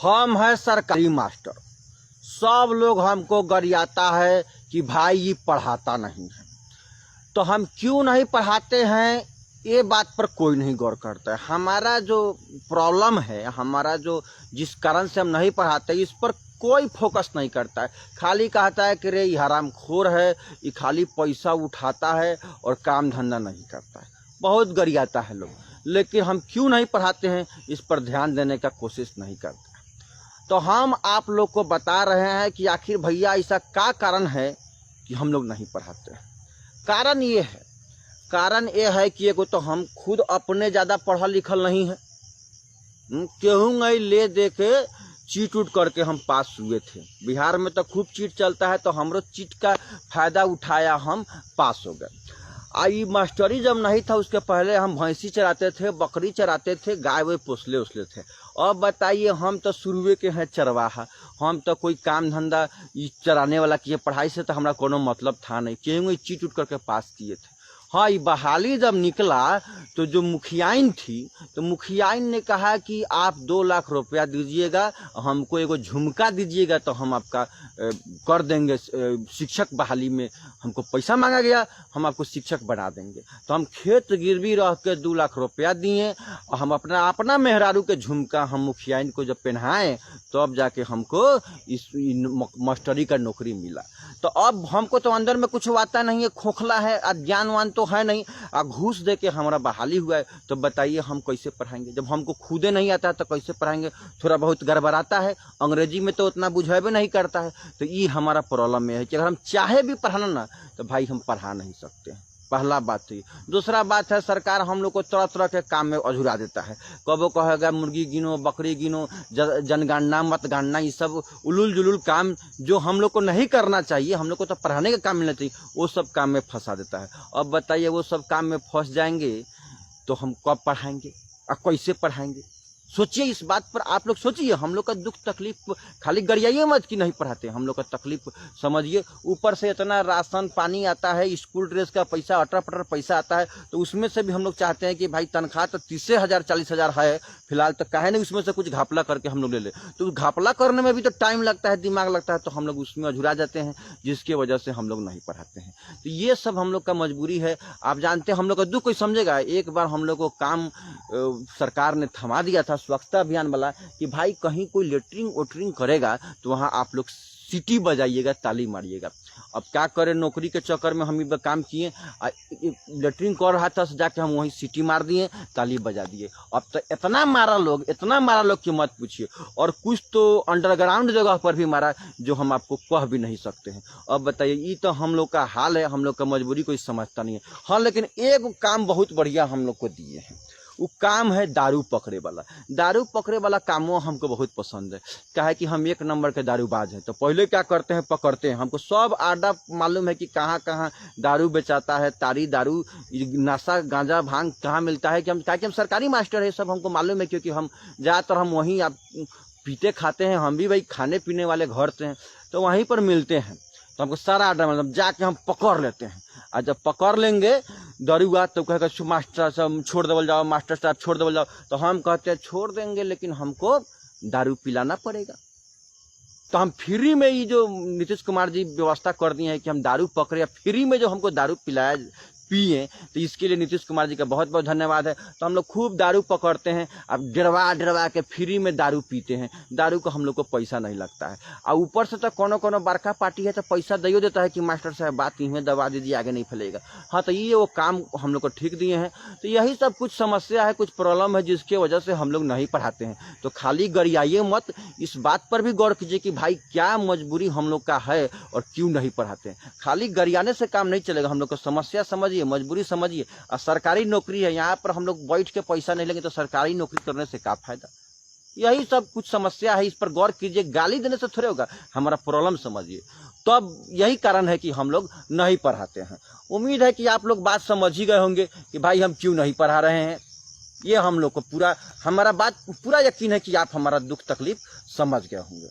हम है सरकारी मास्टर। सब लोग हमको गरियाता है कि भाई ये पढ़ाता नहीं है। तो हम क्यों नहीं पढ़ाते हैं ये बात पर कोई नहीं गौर करता है। हमारा जो प्रॉब्लम है, हमारा जो जिस कारण से हम नहीं पढ़ाते, इस पर कोई फोकस नहीं करता है। खाली कहता है कि रे ये हरामखोर है, ये खाली पैसा उठाता है और काम धंधा नहीं करता है। बहुत गरियाता है लोग, लेकिन हम क्यों नहीं पढ़ाते हैं इस पर ध्यान देने का कोशिश नहीं करते। तो हम आप लोग को बता रहे हैं कि आखिर भैया ऐसा क्या कारण है कि हम लोग नहीं पढ़ाते हैं। कारण ये है कि एगो तो हम खुद अपने ज़्यादा पढ़ा लिखल नहीं है। केहूँ नहीं ले दे के चीट उट करके हम पास हुए थे। बिहार में तो खूब चीट चलता है, तो हमरो चीट का फायदा उठाया, हम पास हो गए। आई मास्टरी जब नहीं था उसके पहले हम भैंसी चराते थे, बकरी चराते थे, गाय वे पोसले उसले थे। अब बताइए, हम तो शुरुए के हैं चरवाहा। हम तो कोई काम धंधा चराने वाला किए, पढ़ाई से तो हमारा कोनो मतलब था नहीं। क्यों चीट उट करके पास किए थे। हाँ, ये बहाली जब निकला तो जो मुखियाइन थी, तो मुखियाइन ने कहा कि आप 2 लाख रुपया दीजिएगा, हमको एगो झुमका दीजिएगा तो हम आपका कर देंगे शिक्षक बहाली में। हमको पैसा मांगा गया, हम आपको शिक्षक बना देंगे। तो हम खेत गिरवी रह के 2 लाख रुपया दिए और हम अपना मेहरारू के झुमका हम मुखियाइन को जब पहनाए, तो अब जाके हमको इस मास्टरी का नौकरी मिला। तो अब हमको तो अंदर में कुछ आता नहीं है, खोखला है, अज्ञानवान तो है नहीं, घूस दे के हमारा बहाली हुआ है। तो बताइए हम कैसे पढ़ाएंगे जब हमको खुदे नहीं आता है, तो कैसे पढ़ाएंगे। थोड़ा बहुत गड़बड़ाता है, अंग्रेजी में तो उतना बुझेबे नहीं करता है। तो ये हमारा प्रॉब्लम में है कि अगर हम चाहे भी पढ़ाना ना, तो भाई हम पढ़ा नहीं सकते हैं। पहला बात तो ये। दूसरा बात है, सरकार हम लोग को तरह तरह के काम में अझुरा देता है। कबो कहेगा मुर्गी गिनो, बकरी गिनो, जनगणना मतगणना, ये सब उलूल जुलूल काम जो हम लोग को नहीं करना चाहिए, हम लोग को तो पढ़ाने का काम मिलना चाहिए, वो सब काम में फंसा देता है। अब बताइए, वो सब काम में फंस जाएंगे तो हम कब पढ़ाएंगे और कैसे पढ़ाएंगे। सोचिए इस बात पर, आप लोग सोचिए। हम लोग का दुख तकलीफ खाली गरियाइए मत कि नहीं पढ़ाते, हम लोग का तकलीफ समझिए। ऊपर से इतना राशन पानी आता है, स्कूल ड्रेस का पैसा, अटर पटर पैसा आता है, तो उसमें से भी हम लोग चाहते हैं कि भाई तनख्वाह तो 30,000 40,000 है फिलहाल, तो काहे नहीं उसमें से कुछ घापला करके हम लोग ले ले। तो घापला करने में भी तो टाइम लगता है, दिमाग लगता है, तो हम लोग उसमें अझुरा जाते हैं, जिसकी वजह से हम लोग नहीं पढ़ाते हैं। तो ये सब हम लोग का मजबूरी है। आप जानते हैं हम लोग का दुख कोई समझेगा। एक बार हम लोग को काम सरकार ने थमा दिया था, स्वच्छता अभियान वाला, कि भाई कहीं कोई लेटरिंग वोटरिंग करेगा तो वहाँ आप लोग सीटी बजाइएगा, ताली मारिएगा। अब क्या करें, नौकरी के चक्कर में हम काम किए, लेटरिंग कर रहा था, जाके हम वहीं सीटी मार दिए, ताली बजा दिए। अब तो इतना मारा लोग कि मत पूछिए। और कुछ तो अंडरग्राउंड जगह पर भी मारा जो हम आपको कह भी नहीं सकते हैं। अब बताइए, ये तो हम लोग का हाल है, हम लोग का मजबूरी कोई समझता नहीं है। हाँ, लेकिन एक काम बहुत बढ़िया हम लोग को दिए हैं, वो काम है दारू पकड़े वाला। दारू पकड़े वाला कामों हमको बहुत पसंद है। क्या है कि हम 1 नंबर के दारूबाज हैं। तो पहले क्या करते हैं, पकड़ते हैं। हमको सब आडा मालूम है कि कहाँ कहाँ दारू बेचाता है, तारी दारू, नशा, गांजा, भांग कहाँ मिलता है। कि हम सरकारी मास्टर है, सब हमको मालूम है, क्योंकि हम ज़्यादातर हम वहीं आप पीते खाते हैं। हम भी भाई खाने पीने वाले घर से हैं, तो वहीं पर मिलते हैं। तो हमको सारा आडा मतलब जाके हम पकड़ लेते हैं। और जब पकड़ लेंगे दरुआ, तो कहेगा मास्टर साहब छोड़ देवल जाओ, मास्टर साहब छोड़ देवल जाओ। तो हम कहते हैं छोड़ देंगे, लेकिन हमको दारू पिलाना पड़ेगा। तो हम फ्री में, ये जो नीतीश कुमार जी व्यवस्था कर दिए हैं कि हम दारू पकड़े, फ्री में जो हमको दारू पिलाया पिए, तो इसके लिए नीतीश कुमार जी का बहुत बहुत धन्यवाद है। तो हम लोग खूब दारू पकड़ते हैं, अब डरवा के फ्री में दारू पीते हैं। दारू को हम लोग को पैसा नहीं लगता है। और ऊपर से तो कोनो बड़का पार्टी है तो पैसा दियो देता है कि मास्टर साहब बात इन्हें दबा दीजिए, आगे नहीं फैलेगा। हाँ, तो ये वो काम हम लोग को ठीक दिए हैं। तो यही सब कुछ समस्या है, कुछ प्रॉब्लम है, जिसके वजह से हम लोग नहीं पढ़ाते हैं। तो खाली गरियाइए मत, इस बात पर भी गौर कीजिए कि भाई क्या मजबूरी हम लोग का है और क्यों नहीं पढ़ाते हैं। खाली गरियाने से काम नहीं चलेगा, हम लोग को समस्या समझिए, मजबूरी समझिए। और सरकारी नौकरी है, यहाँ पर हम लोग बैठ के पैसा नहीं लेंगे तो सरकारी नौकरी करने से क्या फायदा। यही सब कुछ समस्या है, इस पर गौर कीजिए। गाली देने से थोड़े होगा, हमारा प्रॉब्लम समझिए। तो अब यही कारण है कि हम लोग नहीं पढ़ाते हैं। उम्मीद है कि आप लोग बात समझ ही गए होंगे कि भाई हम क्यों नहीं पढ़ा रहे हैं। ये हम लोग को पूरा, हमारा बात पूरा यकीन है कि आप हमारा दुख तकलीफ समझ गए होंगे।